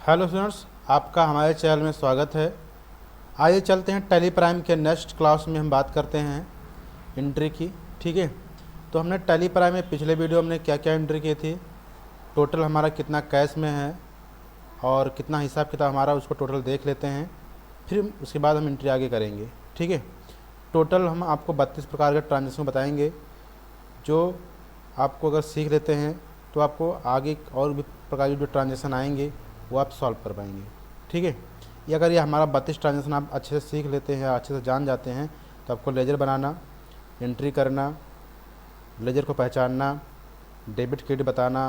Hello students, आपका हमारे channel में स्वागत है। आइए चलते हैं टैली प्राइम के नेक्स्ट क्लास में हम बात करते हैं एंट्री की। ठीक है, तो हमने टैली प्राइम में पिछले वीडियो में क्या क्या एंट्री की थी, टोटल हमारा कितना कैश में है और कितना हिसाब किताब हमारा, उसको टोटल देख लेते हैं। फिर उसके बाद हम एंट्री आगे करेंगे। ठीक है, टोटल हम आपको 32 प्रकार के ट्रांजेक्शन बताएंगे, जो आपको अगर सीख लेते हैं तो आपको आगे और भी प्रकार के जो ट्रांजेक्शन आएंगे वो आप सॉल्व कर पाएंगे। ठीक है, ये अगर ये हमारा 32 ट्रांजेक्शन आप अच्छे से सीख लेते हैं, अच्छे से जान जाते हैं, तो आपको लेजर बनाना, एंट्री करना, लेजर को पहचानना, डेबिट क्रेडिट बताना,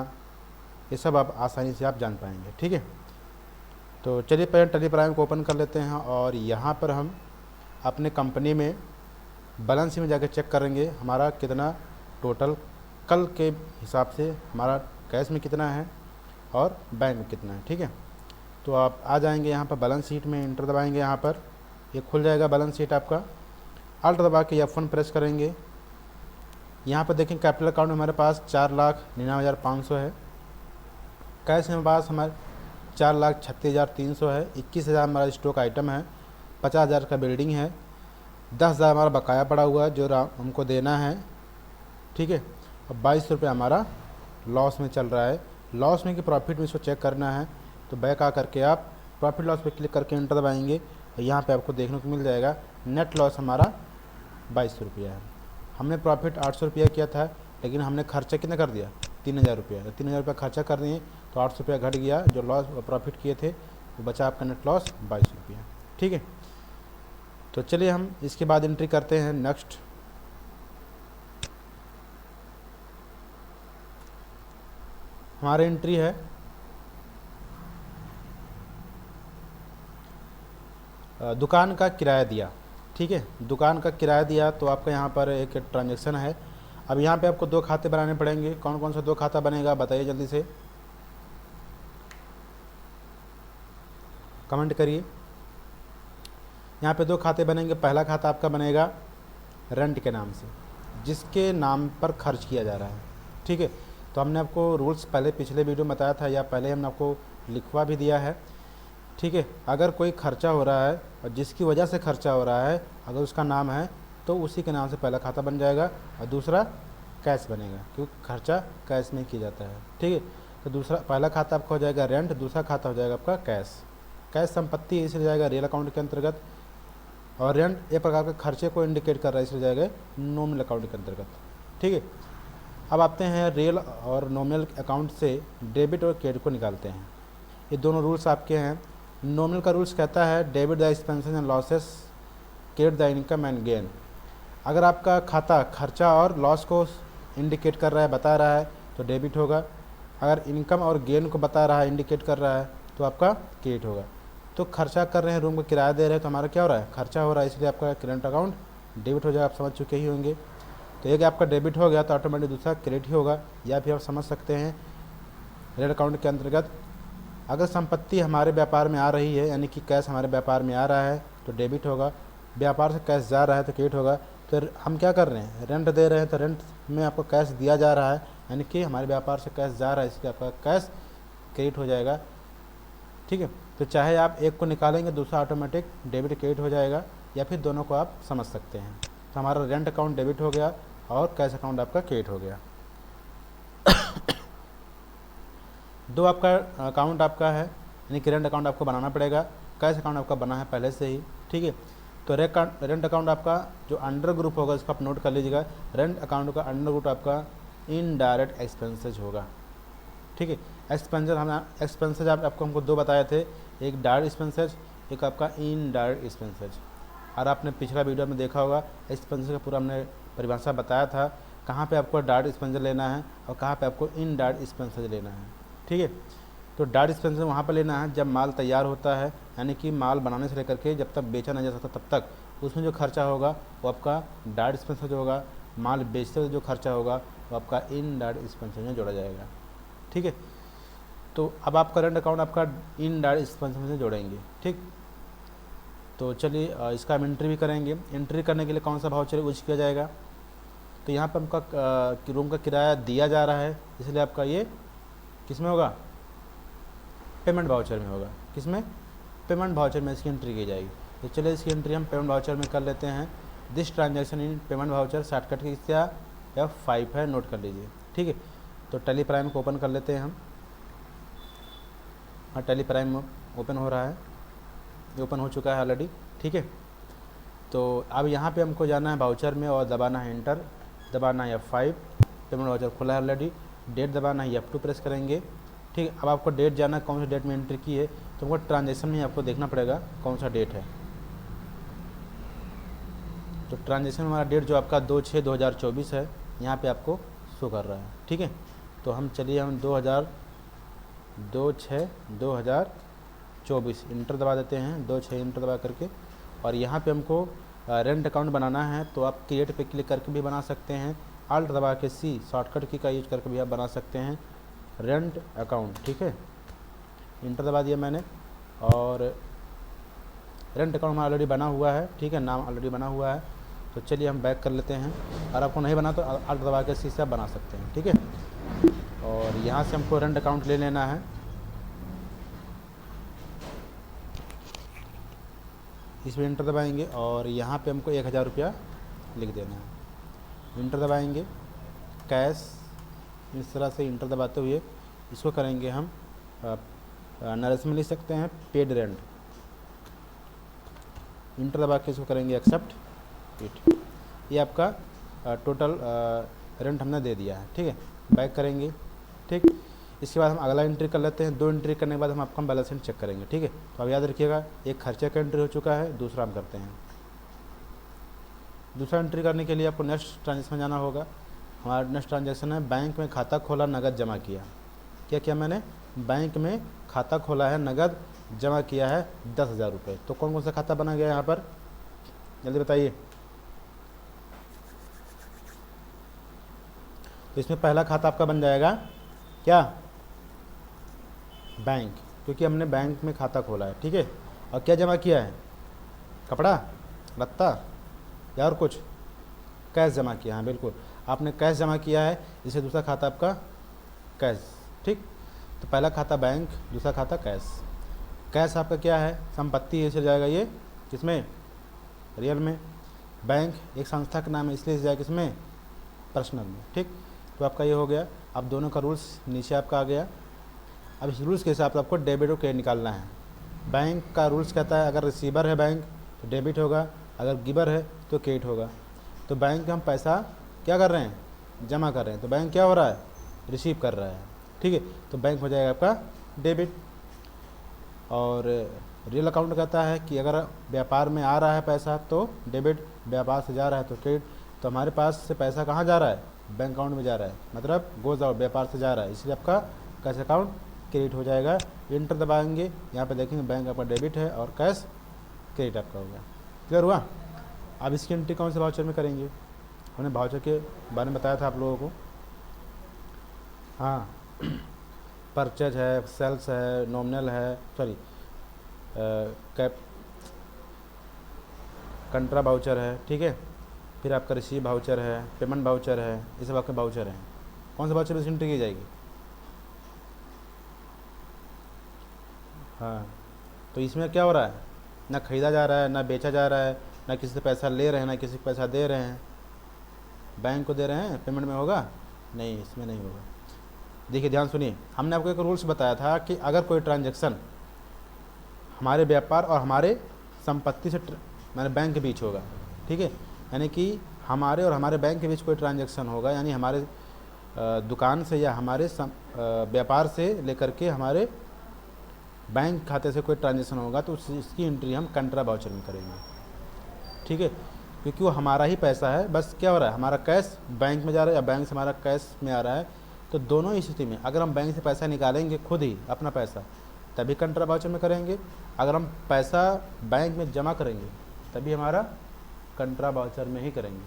ये सब आप आसानी से आप जान पाएंगे। ठीक है, तो चलिए पहले टैली प्राइम को ओपन कर लेते हैं और यहाँ पर हम अपने कंपनी में बैलेंस शीट में जाकर चेक करेंगे हमारा कितना टोटल कल के हिसाब से हमारा कैश में कितना है और बैंक में कितना है। ठीक है, तो आप आ जाएंगे यहाँ पर बैलेंस शीट में, इंटर दबाएंगे, यहाँ पर ये खुल जाएगा बैलेंस शीट आपका। अल्ट दबा के F1 प्रेस करेंगे। यहाँ पर देखें कैपिटल अकाउंट में हमारे पास 4,99,500 है, कैश में पास हमारे 4,36,300 है, 21,000 हमारा स्टॉक आइटम है, 50,000 का बिल्डिंग है, 10,000 हमारा बकाया पड़ा हुआ है जो हमको देना है। ठीक है, और 22 रुपये हमारा लॉस में चल रहा है। लॉस में कि प्रॉफिट में इसको चेक करना है तो बैक आ करके आप प्रॉफिट लॉस पे क्लिक करके इंटर दबाएंगे और यहाँ पे आपको देखने को मिल जाएगा नेट लॉस हमारा 22 रुपया है। हमने प्रॉफिट 800 रुपया किया था, लेकिन हमने खर्चा कितना कर दिया, 3,000 रुपया। 3,000 रुपया खर्चा कर दिए तो 800 रुपया घट गया, जो लॉस प्रॉफिट किए थे वो बचा आपका नेट लॉस 22 रुपया। ठीक है, तो चलिए हम इसके बाद एंट्री करते हैं नेक्स्ट। हमारी एंट्री है दुकान का किराया दिया। ठीक है, दुकान का किराया दिया तो आपका यहाँ पर एक ट्रांजैक्शन है। अब यहाँ पे आपको दो खाते बनाने पड़ेंगे। कौन कौन सा दो खाता बनेगा बताइए जल्दी से, कमेंट करिए। यहाँ पे दो खाते बनेंगे। पहला खाता आपका बनेगा रेंट के नाम से, जिसके नाम पर खर्च किया जा रहा है। ठीक है, तो हमने आपको रूल्स पहले पिछले वीडियो में बताया था या पहले हमने आपको लिखवा भी दिया है। ठीक है, अगर कोई खर्चा हो रहा है और जिसकी वजह से खर्चा हो रहा है, अगर उसका नाम है तो उसी के नाम से पहला खाता बन जाएगा और दूसरा कैश बनेगा, क्योंकि खर्चा कैश में किया जाता है। ठीक है, तो दूसरा पहला खाता आपका हो जाएगा रेंट, दूसरा खाता हो जाएगा आपका कैश। कैश संपत्ति इसलिए जाएगा रियल अकाउंट के अंतर्गत, और रेंट एक प्रकार के खर्चे को इंडिकेट कर रहा है, इसलिए जाएगा नॉमिनल अकाउंट के अंतर्गत। ठीक है, अब आते हैं रियल और नॉमिनल अकाउंट से डेबिट और क्रेडिट को निकालते हैं। ये दोनों रूल्स आपके हैं। नॉमिनल का रूल्स कहता है debit the expenses and losses, credit the income and gain. अगर आपका खाता खर्चा और लॉस को इंडिकेट कर रहा है, बता रहा है, तो डेबिट होगा। अगर इनकम और गेन को बता रहा है, इंडिकेट कर रहा है, तो आपका क्रेडिट होगा। तो खर्चा कर रहे हैं, रूम का किराया दे रहे हैं, तो हमारा क्या हो रहा है, खर्चा हो रहा है, इसलिए आपका करेंट अकाउंट डेबिट हो जाएगा। आप समझ चुके ही होंगे। तो एक आपका डेबिट हो गया तो ऑटोमेटिक दूसरा क्रेडिट ही होगा, या फिर आप समझ सकते हैं रेड अकाउंट के अंतर्गत अगर संपत्ति हमारे व्यापार में आ रही है, यानी कि कैश हमारे व्यापार में आ रहा है तो डेबिट होगा, व्यापार से कैश जा रहा है तो क्रेडिट होगा। तो हम क्या कर रहे हैं, रेंट दे रहे हैं तो रेंट में आपको कैश दिया जा रहा है, यानी कि हमारे व्यापार से कैश जा रहा है, इसलिए आपका कैश क्रेडिट हो जाएगा। ठीक है, तो चाहे आप एक को निकालेंगे दूसरा ऑटोमेटिक डेबिट क्रेडिट हो जाएगा, या फिर दोनों को आप समझ सकते हैं। तो हमारा रेंट अकाउंट डेबिट हो गया और कैश अकाउंट आपका क्रेडिट हो गया। दो आपका अकाउंट आपका है, यानी कि रेंट अकाउंट आपको बनाना पड़ेगा, कैश अकाउंट आपका बना है पहले से ही। ठीक है, तो रेंट अकाउंट आपका जो अंडर ग्रुप होगा इसको आप नोट कर लीजिएगा। रेंट अकाउंट का अंडर ग्रुप आपका इनडायरेक्ट एक्सपेंसेज होगा। ठीक है, एक्सपेंसेज आपको हमको दो बताए थे, एक डायरेक्ट एक्सपेंसेज, एक आपका इनडायरेक्ट एक्सपेंसेज। और आपने पिछला वीडियो में देखा होगा एक्सपेंसेज का पूरा हमने परिभाषा बताया था, कहाँ पे आपको डायरेक्ट एक्सपेंसेज लेना है और कहाँ पे आपको इनडायरेक्ट एक्सपेंसेज लेना है। ठीक है, तो डायरेक्ट एक्सपेंसेज वहाँ पर लेना है जब माल तैयार होता है, यानी कि माल बनाने से लेकर के जब तक बेचा नहीं जा सकता तब तक उसमें जो खर्चा होगा वो आपका डायरेक्ट एक्सपेंसेज होगा। माल बेचते हुए जो खर्चा होगा वो आपका इनडायरेक्ट एक्सपेंसेज में जोड़ा जाएगा। ठीक है, तो अब आप करंट अकाउंट आपका इनडायरेक्ट एक्सपेंसेज में जोड़ेंगे। ठीक, तो चलिए इसका हम एंट्री भी करेंगे। एंट्री करने के लिए कौन सा वाउचर यूज किया जाएगा, तो यहाँ पर आपका रूम का किराया दिया जा रहा है, इसलिए आपका ये किस में होगा, पेमेंट वाउचर में होगा। किसमें? पेमेंट वाउचर में इसकी एंट्री की जाएगी। तो चलिए इसकी एंट्री हम पेमेंट वाउचर में कर लेते हैं। This transaction in payment voucher, shortcut की क्या F5 है, नोट कर लीजिए। ठीक है, तो टैली प्राइम को ओपन कर लेते हैं हम। हाँ, टैली प्राइम ओपन हो रहा है, ये ओपन हो चुका है ऑलरेडी। ठीक है, तो अब यहाँ पे हमको जाना है वाउचर में और दबाना है एंटर, दबाना है F5। पेमेंट वाउचर खुला है ऑलरेडी। डेट दबाना है, F2 प्रेस करेंगे। ठीक है, अब आपको डेट जाना है, कौन सा डेट में एंट्री की है, तो हमको ट्रांजेक्शन में आपको देखना पड़ेगा कौन सा डेट है। तो ट्रांजेक्शन हमारा डेट जो आपका 2/6/2024 है, यहाँ पे आपको शो कर रहा है। ठीक है, तो हम चलिए हम 2/6/2024 इंटर दबा देते हैं, 2/6 इंटर दबा करके। और यहाँ पे हमको रेंट अकाउंट बनाना है, तो आप क्रिएट पे क्लिक करके भी बना सकते हैं, अल्ट दबा के C शॉर्टकट की का यूज करके भी आप बना सकते हैं रेंट अकाउंट। ठीक है, इंटर दबा दिया मैंने और रेंट अकाउंट हमारा ऑलरेडी बना हुआ है। ठीक है, नाम ऑलरेडी बना हुआ है। तो चलिए हम बैक कर लेते हैं, और आपको नहीं बना तो अल्ट दबा के C से आप बना सकते हैं। ठीक है, और यहाँ से हमको रेंट अकाउंट ले लेना है। इसमें इंटर दबाएंगे और यहाँ पे हमको 1000 रुपया लिख देना है। इंटर दबाएंगे, कैश, इस तरह से इंटर दबाते हुए इसको करेंगे हम नरेश में लिख सकते हैं पेड रेंट। इंटर दबा के इसको करेंगे एक्सेप्ट इट। ये आपका टोटल रेंट हमने दे दिया है। ठीक है, बैक करेंगे। ठीक, इसके बाद हम अगला एंट्री कर लेते हैं। 2 एंट्री करने के बाद हम आपका बैलेंस शीट चेक करेंगे। ठीक है, तो अब याद रखिएगा, एक खर्चे का एंट्री हो चुका है, दूसरा हम करते हैं। दूसरा एंट्री करने के लिए आपको नेक्स्ट ट्रांजेक्शन जाना होगा। हमारा नेक्स्ट ट्रांजेक्शन है बैंक में खाता खोला, नगद जमा किया। क्या किया मैंने? बैंक में खाता खोला है, नगद जमा किया है 10,000 रुपये। तो कौन कौन सा खाता बना गया यहाँ पर, जल्दी बताइए। तो इसमें पहला खाता आपका बन जाएगा क्या? बैंक, क्योंकि हमने बैंक में खाता खोला है। ठीक है, और क्या जमा किया है? कपड़ा लत्ता या और कुछ? कैश जमा किया है। बिल्कुल, आपने कैश जमा किया है, इससे दूसरा खाता आपका कैश। ठीक, तो पहला खाता बैंक, दूसरा खाता कैश। कैश आपका क्या है? संपत्ति है, इसलिए जाएगा ये किसमें? रियल में। बैंक एक संस्था का नाम है, इसलिए जाएगा किसमें? पर्सनल में। ठीक, तो आपका ये हो गया। अब दोनों का रूल्स नीचे आपका आ गया। अब इस रूल्स के हिसाब से आपको डेबिट और क्रेडिट निकालना है। बैंक का रूल्स कहता है अगर रिसीवर है बैंक तो डेबिट होगा, अगर गिवर है तो क्रेडिट होगा। तो बैंक हम पैसा क्या कर रहे हैं? जमा कर रहे हैं, तो बैंक क्या हो रहा है? रिसीव कर रहा है। ठीक है, तो बैंक हो जाएगा आपका डेबिट। और रियल अकाउंट कहता है कि अगर व्यापार में आ रहा है पैसा तो डेबिट, व्यापार से जा रहा है तो क्रेडिट। तो हमारे पास से पैसा कहाँ जा रहा है? बैंक अकाउंट में जा रहा है, मतलब गोज आउट, व्यापार से जा रहा है, इसलिए आपका कैश अकाउंट क्रेडिट हो जाएगा। इंटर दबाएंगे, यहाँ पे देखेंगे बैंक आपका डेबिट है और कैश क्रेडिट आपका होगा। क्लियर हुआ? अब इसकी एंट्री कौन से वाउचर में करेंगे? हमने वाउचर के बारे में बताया था आप लोगों को। हाँ, परचेज है, सेल्स है, नॉमिनल है, सॉरी कैप कंट्रा वाउचर है। ठीक है, फिर आपका रिसीव वाउचर है, पेमेंट वाउचर है, ये सब आपके वाउचर हैं। कौन सा वाउचर में एंट्री की जाएगी? हाँ, तो इसमें क्या हो रहा है? ना ख़रीदा जा रहा है, ना बेचा जा रहा है, ना किसी से पैसा ले रहे हैं, ना किसी को पैसा दे रहे हैं। बैंक को दे रहे हैं, पेमेंट में होगा? नहीं, इसमें नहीं होगा। देखिए ध्यान सुनिए, हमने आपको एक रूल्स बताया था कि अगर कोई ट्रांजैक्शन हमारे व्यापार और हमारे संपत्ति से माने बैंक के बीच होगा, ठीक है, यानी कि हमारे और हमारे बैंक के बीच कोई ट्रांजैक्शन होगा, यानी हमारे दुकान से या हमारे व्यापार से लेकर के हमारे बैंक खाते से कोई ट्रांजैक्शन होगा, तो इसकी एंट्री हम कंट्रा वाउचर में करेंगे। ठीक है, क्योंकि वो हमारा ही पैसा है, बस क्या हो रहा है, हमारा कैश बैंक में जा रहा है या बैंक से हमारा कैश में आ रहा है। तो दोनों ही स्थिति में अगर हम बैंक से पैसा निकालेंगे खुद ही अपना पैसा, तभी कंट्रा वाउचर में करेंगे। अगर हम पैसा बैंक में जमा करेंगे तभी हमारा कंट्रा वाउचर में ही करेंगे।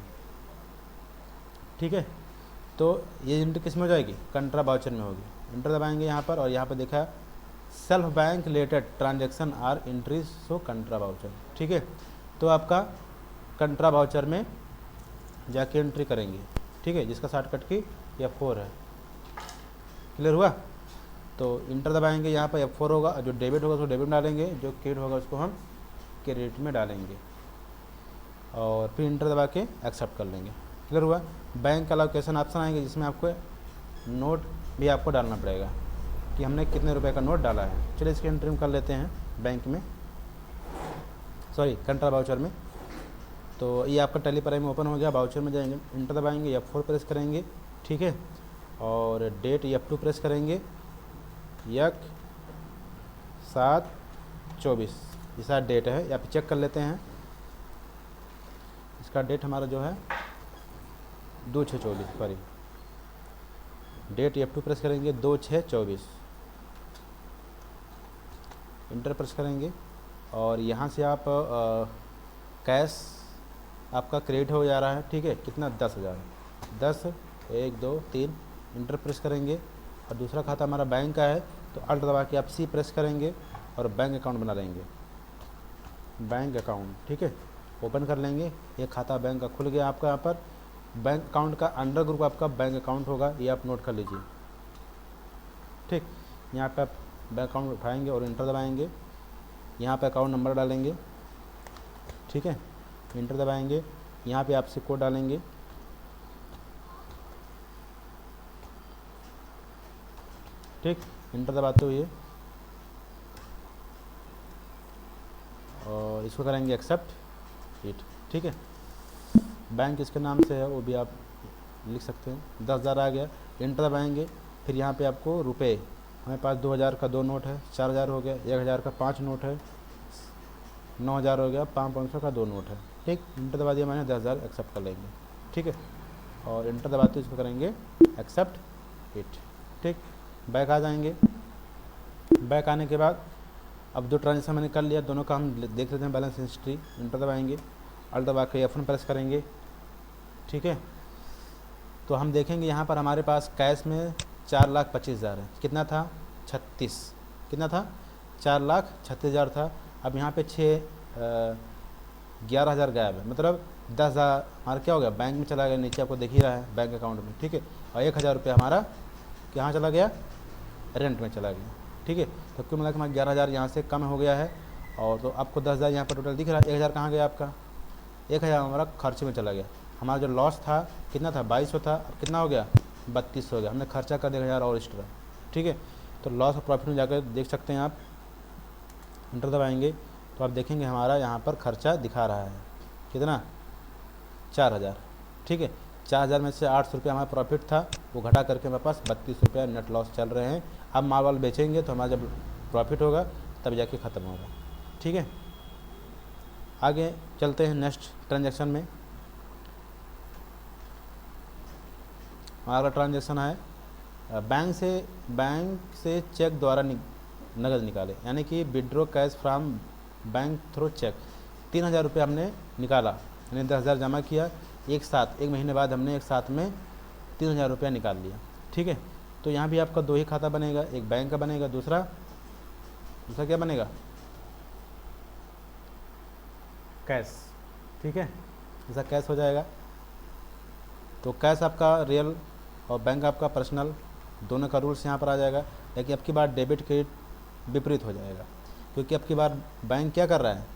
ठीक है, तो ये एंट्री किस में हो जाएगी? कंट्रा वाउचर में होगी। एंटर दबाएंगे यहाँ पर, और यहाँ पर देखा self bank related transaction are entries so contra voucher. ठीक है, तो आपका कंट्रा वाउचर में जाके एंट्री करेंगे। ठीक है, जिसका शॉर्टकट की F4 है। क्लियर हुआ? तो इंटर दबाएंगे, यहाँ पर F4 होगा, जो डेबिट होगा उसको डेबिट में डालेंगे, जो क्रेडिट होगा उसको हम क्रेडिट में डालेंगे और फिर इंटर दबा के एक्सेप्ट कर लेंगे। क्लियर हुआ। बैंक एलोकेशन ऑप्शन आएंगे जिसमें आपको नोट भी आपको डालना पड़ेगा कि हमने कितने रुपए का नोट डाला है। चलिए इसकी एंट्री कर लेते हैं बैंक में, सॉरी कंट्रा वाउचर में। तो ये आपका टैली प्राइम ओपन हो गया। वाउचर में जाएंगे, इंटर दबाएंगे, F4 प्रेस करेंगे, ठीक है, और डेट F2 प्रेस करेंगे, 1/7/24 ऐसा डेट है। या फिर चेक कर लेते हैं, इसका डेट हमारा जो है 2/6/24, सॉरी डेट F2 प्रेस करेंगे 2/6/24, इंटर प्रेस करेंगे और यहाँ से आप कैश आपका क्रेडिट हो जा रहा है, ठीक है, कितना 10,000, 10 1 2 3 इंटर प्रेस करेंगे। और दूसरा खाता हमारा बैंक का है तो अल्ट दबा के आप C प्रेस करेंगे और बैंक अकाउंट बना लेंगे, बैंक अकाउंट, ठीक है, ओपन कर लेंगे। ये खाता बैंक का खुल गया आपका। यहाँ पर बैंक अकाउंट का अंडर ग्रुप आपका बैंक अकाउंट होगा, ये आप नोट कर लीजिए, ठीक। यहाँ पे आप बैंक अकाउंट उठाएंगे और इंटर दबाएंगे, यहाँ पे अकाउंट नंबर डालेंगे, ठीक है, इंटर दबाएंगे, यहाँ पे आप सिप कोड डालेंगे, ठीक, इंटर दबाते हुए और इसको करेंगे एक्सेप्ट इट, ठीक है। बैंक इसके नाम से है वो भी आप लिख सकते हैं। 10,000 आ गया, इंटर दबाएंगे। फिर यहाँ पे आपको रुपए, हमारे पास 2,000 का 2 नोट है, 4,000 हो गया, 1,000 का 5 नोट है, 9,000 हो गया, 500 का 2 नोट है, ठीक। इंटर दबा दिया मैंने, 10,000 एक्सेप्ट कर लेंगे, ठीक है, और इंटर दबाते इसको करेंगे एक्सेप्ट इट, ठीक। बैक आ जाएंगे। बैक आने के बाद अब जो ट्रांजेक्शन मैंने कर लिया दोनों का हम देख लेते हैं बैलेंस हिस्ट्री। इंटर दबाएंगे, अल्ट दबा के F1 प्रेस करेंगे, ठीक है। तो हम देखेंगे यहाँ पर हमारे पास कैश में 4,25,000 है। कितना था? 36। कितना था? 4,36,000 था। अब यहाँ पे 11,000 गायब है, मतलब 10,000 हमारा क्या हो गया, बैंक में चला गया, नीचे आपको दिख ही रहा है बैंक अकाउंट में, ठीक है। और 1,000 रुपये हमारा कहाँ चला गया? रेंट में चला गया, ठीक है। तो कुल मिला के हमारा 11,000 यहाँ से कम हो गया है। और तो आपको 10,000 यहाँ पर टोटल दिख रहा है। 1,000 कहाँ गया आपका? 1,000 हमारा खर्चे में चला गया। हमारा जो लॉस था कितना था? 2,200 था, अब कितना हो गया? 3,200 हो गया। हमने खर्चा कर दिया 1,000 और एक्स्ट्रा, ठीक है। तो लॉस और प्रॉफिट में जाकर देख सकते हैं आप। इंटर दबाएंगे तो आप देखेंगे हमारा यहाँ पर खर्चा दिखा रहा है कितना? 4,000, ठीक है। 4,000 में से 800 रुपये हमारा प्रॉफिट था, वो घटा करके हमारे पास 32 रुपये नेट लॉस चल रहे हैं। अब माल वाल बेचेंगे तो हमारा जब प्रॉफिट होगा तब जाके ख़त्म होगा, ठीक है। आगे चलते हैं नेक्स्ट ट्रांजैक्शन में। हमारा ट्रांजैक्शन है बैंक से चेक द्वारा नगद निकाले, यानी कि withdraw cash from bank through cheque. 3,000 रुपये हमने निकाला, यानी 10,000 जमा किया, एक महीने बाद हमने एक साथ में 3,000 रुपया निकाल लिया, ठीक है। तो यहाँ भी आपका 2 ही खाता बनेगा, एक बैंक का बनेगा, दूसरा क्या बनेगा? कैश, ठीक है। ऐसा कैश हो जाएगा। तो कैश आपका रियल और बैंक आपका पर्सनल, दोनों का रूल्स यहाँ पर आ जाएगा। लेकिन अब की बार डेबिट क्रेडिट विपरीत हो जाएगा, क्योंकि अब की बार बैंक क्या कर रहा है?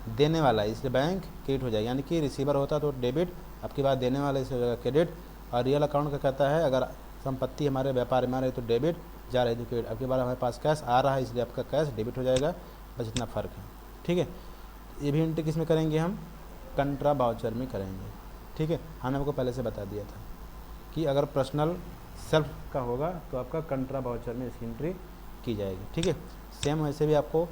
देने वाला है, इसलिए बैंक क्रेडिट हो जाएगा। यानी कि रिसीवर होता तो डेबिट, अब की बार देने वाला इसलिए हो जाएगा क्रेडिट। और रियल अकाउंट का कहता है अगर संपत्ति हमारे व्यापार में आ रही तो डेबिट, जा रही तो क्रेडिट। अब की बार हमारे पास कैश आ रहा है इसलिए आपका कैश डेबिट हो जाएगा, बस इतना फ़र्क है, ठीक है। ये भी एंट्री किस में करेंगे हम? कंट्रा वाउचर में करेंगे, ठीक है। हमने आपको पहले से बता दिया था कि अगर पर्सनल सेल्फ का होगा तो आपका कंट्रा वाउचर में इसकी एंट्री की जाएगी, ठीक है। सेम वैसे भी आपको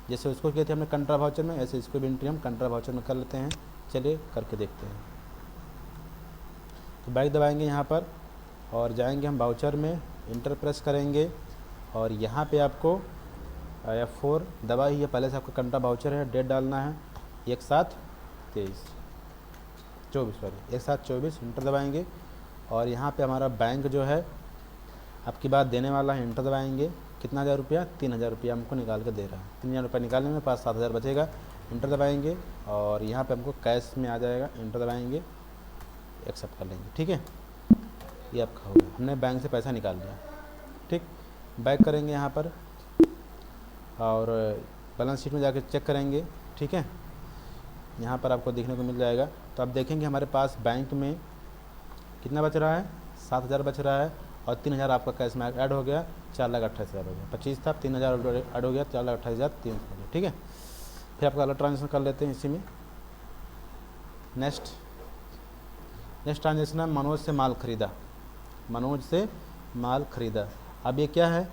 जैसे उसको किए थे हमने कंट्रा वाउचर में, ऐसे इसको भी एंट्री हम कंट्रा वाउचर में कर लेते हैं। चलिए करके देखते हैं। तो बैक दबाएंगे यहाँ पर और जाएंगे हम वाउचर में, इंटर प्रेस करेंगे और यहाँ पे आपको F4 दबा ही है, पहले से आपका कंट्रा वाउचर है, डेट डालना है 1/7/24, इंटर दबाएंगे और यहाँ पे हमारा बैंक जो है आपकी बात देने वाला है, इंटर दबाएंगे। कितना 1,000 रुपया? 3,000 रुपया हमको निकाल के दे रहा है। 3,000 रुपया निकालने में पास 7,000 बचेगा। इंटर दबाएंगे और यहाँ पे हमको कैश में आ जाएगा, इंटर दबाएंगे, एक्सेप्ट कर लेंगे, ठीक है। ये आपका हो गया, हमने बैंक से पैसा निकाल लिया, ठीक। बैक करेंगे यहाँ पर और बैलेंस शीट में जाकर चेक करेंगे, ठीक है। यहाँ पर आपको देखने को मिल जाएगा। तो आप देखेंगे हमारे पास बैंक में कितना बच रहा है, 7,000 बच रहा है और 3,000 आपका कैश में ऐड हो गया, 4,28,000 हो गया। 25 था, 3,000 ऐड हो गया, 4,28,300 हो गया, ठीक है। फिर आपका अलग ट्रांजेक्शन कर लेते हैं इसी में। नेक्स्ट ट्रांजेक्शन है मनोज से माल खरीदा, मनोज से माल खरीदा। अब ये क्या है,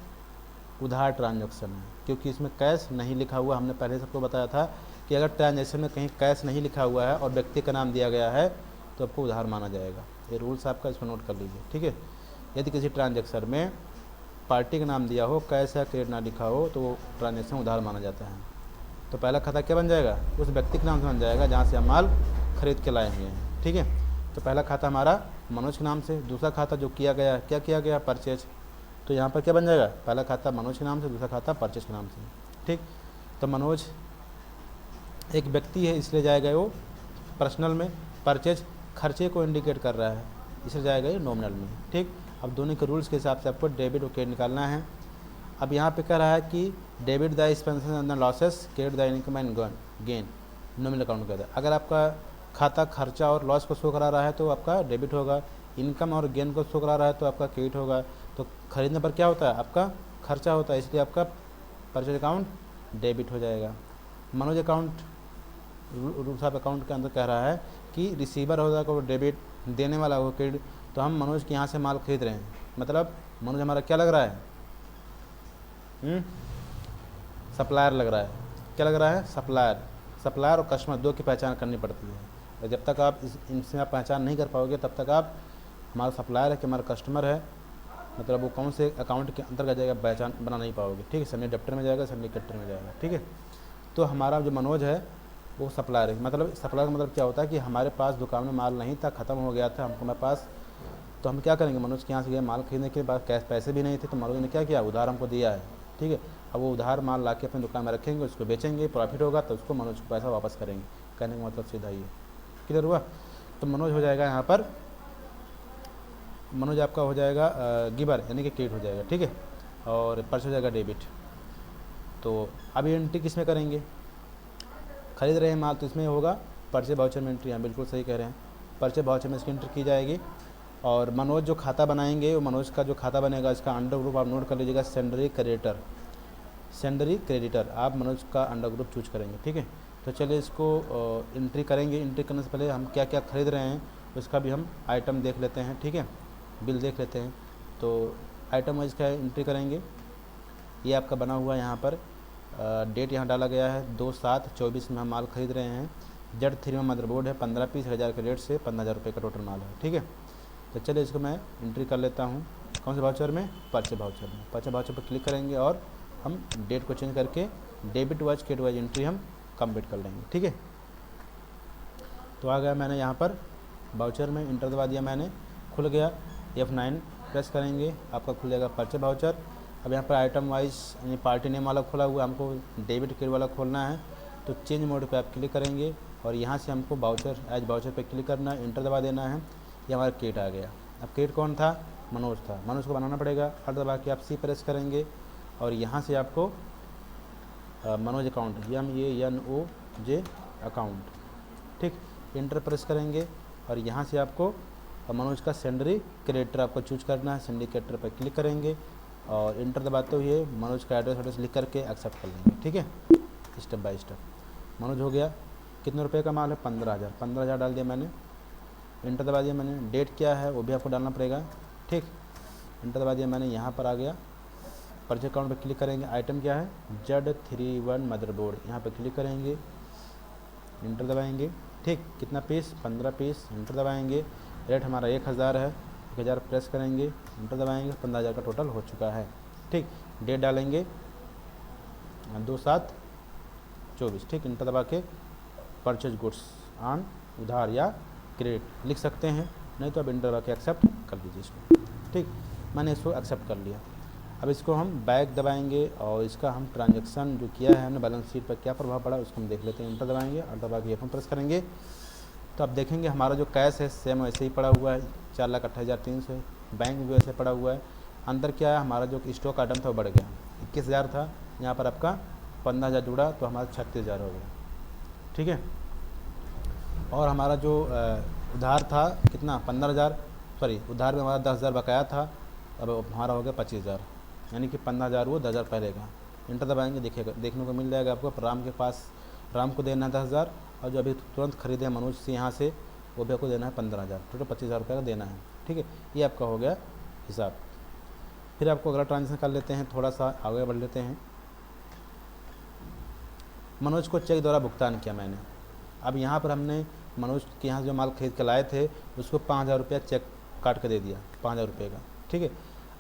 उधार ट्रांजैक्शन है, क्योंकि इसमें कैश नहीं लिखा हुआ। हमने पहले सबको बताया था कि अगर ट्रांजैक्शन में कहीं कैश नहीं लिखा हुआ है और व्यक्ति का नाम दिया गया है तो आपको उधार माना जाएगा। ये रूल्स आपका, इसको नोट कर लीजिए, ठीक है। यदि किसी ट्रांजैक्शन में पार्टी का नाम दिया हो, कैश या क्रेडिट ना लिखा हो, तो वो ट्रांजैक्शन उधार माना जाता है। तो पहला खाता क्या बन जाएगा, उस व्यक्ति के नाम से बन जाएगा जहाँ से हम माल खरीद के लाए हुए हैं, ठीक है। तो पहला खाता हमारा मनोज के नाम से, दूसरा खाता जो किया गया, क्या किया गया, परचेज। तो यहाँ पर क्या बन जाएगा, पहला खाता मनोज के नाम से, दूसरा खाता परचेज के नाम से, ठीक। तो मनोज एक व्यक्ति है इसलिए जाएगा वो पर्सनल में, परचेज खर्चे को इंडिकेट कर रहा है इसलिए जाएगा ये नॉमिनल में, ठीक। अब दोनों के रूल्स के हिसाब से आपको डेबिट और क्रेडिट निकालना है। अब यहाँ पे कह रहा है कि debit the expenses and the losses, credit the income and gain, nominal account कहता है। अगर आपका खाता खर्चा और लॉस को शो करा रहा है तो आपका डेबिट होगा, इनकम और गेन को शो करा रहा है तो आपका क्रेडिट होगा। तो खरीदने पर क्या होता है, आपका खर्चा होता है, इसलिए आपका परचेज अकाउंट डेबिट हो जाएगा। Manoj account, rules of account के अंदर कह रहा है कि रिसीवर होगा को डेबिट, देने वाला हो क्रेडिट। तो हम मनोज के यहाँ से माल खरीद रहे हैं, मतलब मनोज हमारा क्या लग रहा है, सप्लायर लग रहा है। क्या लग रहा है, सप्लायर और कस्टमर दो की पहचान करनी पड़ती है। और जब तक आप इनसे आप पहचान नहीं कर पाओगे तब तक आप हमारा सप्लायर है कि हमारा कस्टमर है, मतलब वो कौन से अकाउंट के अंतर्गत जाएगा पहचान बना नहीं पाओगे, ठीक है। सन्नी डेप्टर में जाएगा, सन्नी क्रेडिटर में जाएगा, ठीक है। तो हमारा जो मनोज है वो सप्लायर है, मतलब सप्लायर का मतलब क्या होता है कि हमारे पास दुकान में माल नहीं था, ख़त्म हो गया था हमारे पास, तो हम क्या करेंगे, मनोज के यहाँ से गए माल खरीदने के बाद, कैश पैसे भी नहीं थे, तो मनोज ने क्या किया, उधार हमको दिया है, ठीक है। अब वो उधार माल ला के अपनी दुकान में रखेंगे, उसको बेचेंगे, प्रॉफिट होगा तो उसको मनोज को पैसा वापस करेंगे। कहने का मतलब सीधा ही है, क्लियर हुआ। तो मनोज हो जाएगा यहाँ पर, मनोज आपका हो जाएगा गिवर यानी कि क्रेडिट हो जाएगा, ठीक है। और परचेज हो जाएगा डेबिट। तो अब ये एंट्री किस में करेंगे, खरीद रहे हैं माल तो इसमें होगा परचेज वाउचर में एंट्री। यहाँ बिल्कुल सही कह रहे हैं, परचेज वाउचर में इसकी एंट्री की जाएगी। और मनोज जो खाता बनाएंगे, वो मनोज का जो खाता बनेगा इसका अंडर ग्रुप आप नोट कर लीजिएगा, सेंडरी क्रेडिटर आप मनोज का अंडर ग्रुप चूज करेंगे, ठीक है। तो चलिए इसको एंट्री करेंगे। एंट्री करने से पहले हम क्या क्या खरीद रहे हैं उसका भी हम आइटम देख लेते हैं, ठीक है, बिल देख लेते हैं। तो आइटम वाइज का एंट्री करेंगे। ये आपका बना हुआ है यहाँ पर, डेट यहाँ डाला गया है 2/7/24 में हम माल खरीद रहे हैं। Z3 में मदरबोर्ड है, 15 पीस 1000 के रेट से 15,000 रुपये का टोटल माल है, ठीक है। तो चलिए इसको मैं एंट्री कर लेता हूँ, कौन से वाउचर में, परचेज वाउचर में। परचेज वाउचर पर क्लिक करेंगे और हम डेट को चेंज करके debit wise credit wise entry हम कंप्लीट कर लेंगे, ठीक है। तो आ गया मैंने यहाँ पर वाउचर में, इंटर दबा दिया मैंने, खुल गया। F9 प्रेस करेंगे, आपका खुल जाएगा परचेज वाउचर। अब यहाँ पर आइटम वाइज यानी पार्टी नेम वाला खुला हुआ, हमको डेबिट क्रेडिट वाला खोलना है। तो चेंज मोड पे आप क्लिक करेंगे और यहाँ से हमको वाउचर एज वाउचर पे क्लिक करना है, इंटर दबा देना है। ये हमारा क्रेडिट आ गया। अब क्रेडिट कौन था, मनोज था, मनोज को बनाना पड़ेगा। हर दबा के आप C प्रेस करेंगे और यहाँ से आपको मनोज अकाउंट MANOJ अकाउंट, ठीक, इंटर प्रेस करेंगे और यहाँ से आपको मनोज का सेंडरी क्रेडिटर आपको चूज करना है। सेंडरी क्रेडिटर पर क्लिक करेंगे और इंटर दबाते हुए मनोज का एड्रेस लिख करके एक्सेप्ट कर लेंगे, ठीक है, स्टेप बाय स्टेप। मनोज हो गया। कितने रुपए का माल है, 15,000, 15,000 डाल दिया मैंने, इंटर दबा दिया मैंने। डेट क्या है वो भी आपको डालना पड़ेगा, ठीक, इंटर दबा दिया मैंने। यहाँ पर आ गया, परचेज अकाउंट पर क्लिक करेंगे। आइटम क्या है, Z31 मदरबोर्ड, यहाँ पर क्लिक करेंगे, इंटर दबाएंगे, ठीक, कितना पीस, 15 पीस, इंटर दबाएंगे। रेट हमारा 1000 है, 1000 प्रेस करेंगे, इंटर दबाएंगे, 15,000 का टोटल हो चुका है, ठीक। डेट डालेंगे 2/7/24, ठीक, इंटर दबा के परचेज गुड्स ऑन उधार या क्रेडिट लिख सकते हैं, नहीं तो अब इंटर दबा के एक्सेप्ट कर दीजिए इसको, ठीक। मैंने इसको एक्सेप्ट कर लिया। अब इसको हम बैक दबाएंगे और इसका हम ट्रांजैक्शन जो किया है हमने बैलेंस शीट पर क्या प्रभाव पड़ा उसको हम देख लेते हैं। इंटर दबाएंगे और दबा के F1 प्रेस करेंगे तो अब देखेंगे हमारा जो कैश है सेम वैसे ही पड़ा हुआ है, 4,28,300 है। बैंक भी वैसे पड़ा हुआ है, अंदर क्या है, हमारा जो स्टॉक आइटम था वो बढ़ गया, 21,000 था, यहाँ पर आपका 15,000 जुड़ा तो हमारा 36,000 हो गया। ठीक है, और हमारा जो उधार था कितना 15,000, सॉरी उधार में हमारा 10,000 बकाया था, अब हमारा हो गया 25,000, यानी कि 15,000 वो 10,000 पहले का। इंटर दबाएंगे, देखिएगा देखने को मिल जाएगा आपको, राम के पास, राम को देना है 10,000, और जो अभी तुरंत खरीदे मनोज से यहाँ से, वो भी आपको देना है 15,000, टोटल 25,000 रुपये का देना है। ठीक है, ये आपका हो गया हिसाब। फिर आपको अगला ट्रांजेक्शन कर लेते हैं, थोड़ा सा आगे बढ़ लेते हैं। मनोज को चेक द्वारा भुगतान किया मैंने। अब यहाँ पर हमने मनोज के यहाँ जो माल खरीद के लाए थे उसको 5,000 रुपया चेक काट के दे दिया, 5,000 रुपये का। ठीक है,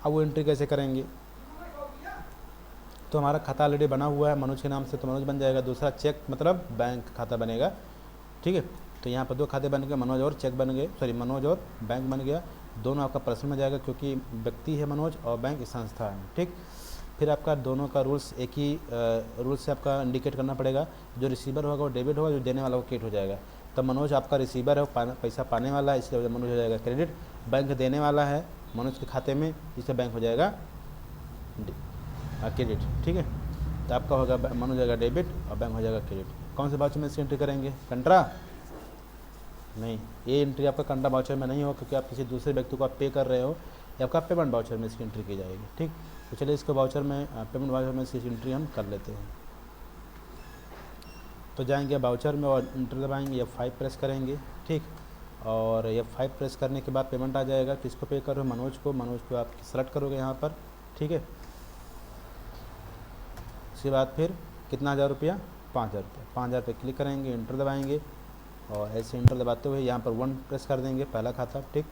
अब वो एंट्री कैसे करेंगे, तो हमारा खाता ऑलरेडी बना हुआ है मनोज के नाम से, तो मनोज बन जाएगा, दूसरा चेक मतलब बैंक खाता बनेगा। ठीक है, तो यहाँ पर 2 खाते बन गए, मनोज और चेक बन गए, सॉरी मनोज और बैंक बन गया, दोनों आपका पर्सनल में जाएगा क्योंकि व्यक्ति है मनोज और बैंक संस्था है। ठीक, फिर आपका दोनों का रूल्स एक ही रूल से आपका इंडिकेट करना पड़ेगा, जो रिसीवर होगा वो डेबिट होगा, जो देने वाला वो क्रेडिट हो जाएगा। तो मनोज आपका रिसीवर है, वो पैसा पाने वाला है, इसलिए मनोज हो जाएगा क्रेडिट, बैंक देने वाला है मनोज के खाते में, इससे बैंक हो जाएगा क्रेडिट। ठीक है, तो आपका होगा मनोज हो जाएगा डेबिट और बैंक हो जाएगा क्रेडिट। कौन से वाउचर में इसकी एंट्री करेंगे, कंट्रा नहीं, ये एंट्री आपका कंट्रा वाउचर में नहीं हो, क्योंकि आप किसी दूसरे व्यक्ति को आप पे कर रहे हो, या आपका पेमेंट वाउचर में इसकी एंट्री की जाएगी। ठीक, तो चलिए इसको वाउचर में, पेमेंट वाउचर में इसकी एंट्री हम कर लेते हैं। तो जाएंगे वाउचर में और एंट्री दबाएंगे, F5 प्रेस करेंगे। ठीक, और F5 प्रेस करने के बाद पेमेंट आ जाएगा, किसको पे कर रहे हो, मनोज को आप सेलेक्ट करोगे यहाँ पर। ठीक है, उसके बाद फिर कितना 1,000 रुपया, 5,000 रुपया, 5,000 पे क्लिक करेंगे, इंटर दबाएंगे, और ऐसे इंटर दबाते हुए यहाँ पर 1 प्रेस कर देंगे, पहला खाता। ठीक,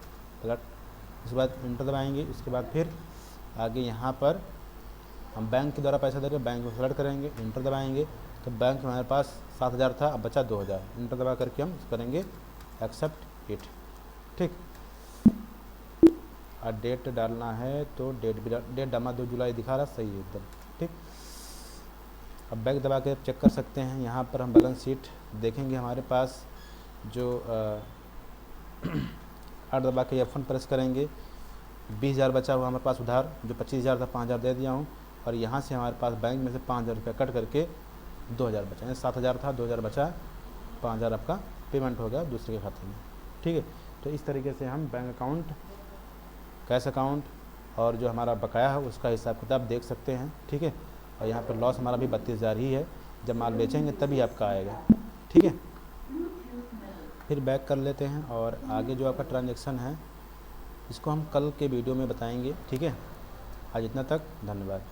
उसके बाद इंटर दबाएंगे, उसके बाद फिर आगे यहाँ पर हम बैंक के द्वारा पैसा दे रहे हैं, बैंक को सेलेक्ट करेंगे, इंटर दबाएंगे, तो बैंक में हमारे पास 7,000 था, अब बचा 2,000, इंटर दबा करके हम करेंगे एक्सेप्ट इट। ठीक, और डेट डालना है तो डेट डालना 2 जुलाई दिखा रहा, सही है एकदम। ठीक, अब बैक दबा के चेक कर सकते हैं, यहाँ पर हम बैलेंस शीट देखेंगे, हमारे पास जो 8 दबा के F1 प्रेस करेंगे, 20,000 बचा हुआ हमारे पास उधार, जो 25,000 था 5,000 दे दिया हूँ, और यहाँ से हमारे पास बैंक में से 5,000 रुपया कट करके 2,000 बचा, यानी 7,000 था, 2,000 बचा, 5,000 आपका पेमेंट हो गया दूसरे के खाते में। ठीक है, तो इस तरीके से हम बैंक अकाउंट, कैश अकाउंट और जो हमारा बकाया है उसका हिसाब किताब देख सकते हैं। ठीक है, और यहाँ पर लॉस हमारा भी 32,000 ही है, जब माल बेचेंगे तभी आपका आएगा। ठीक है, फिर बैक कर लेते हैं, और आगे जो आपका ट्रांजैक्शन है इसको हम कल के वीडियो में बताएंगे। ठीक है, आज इतना तक, धन्यवाद।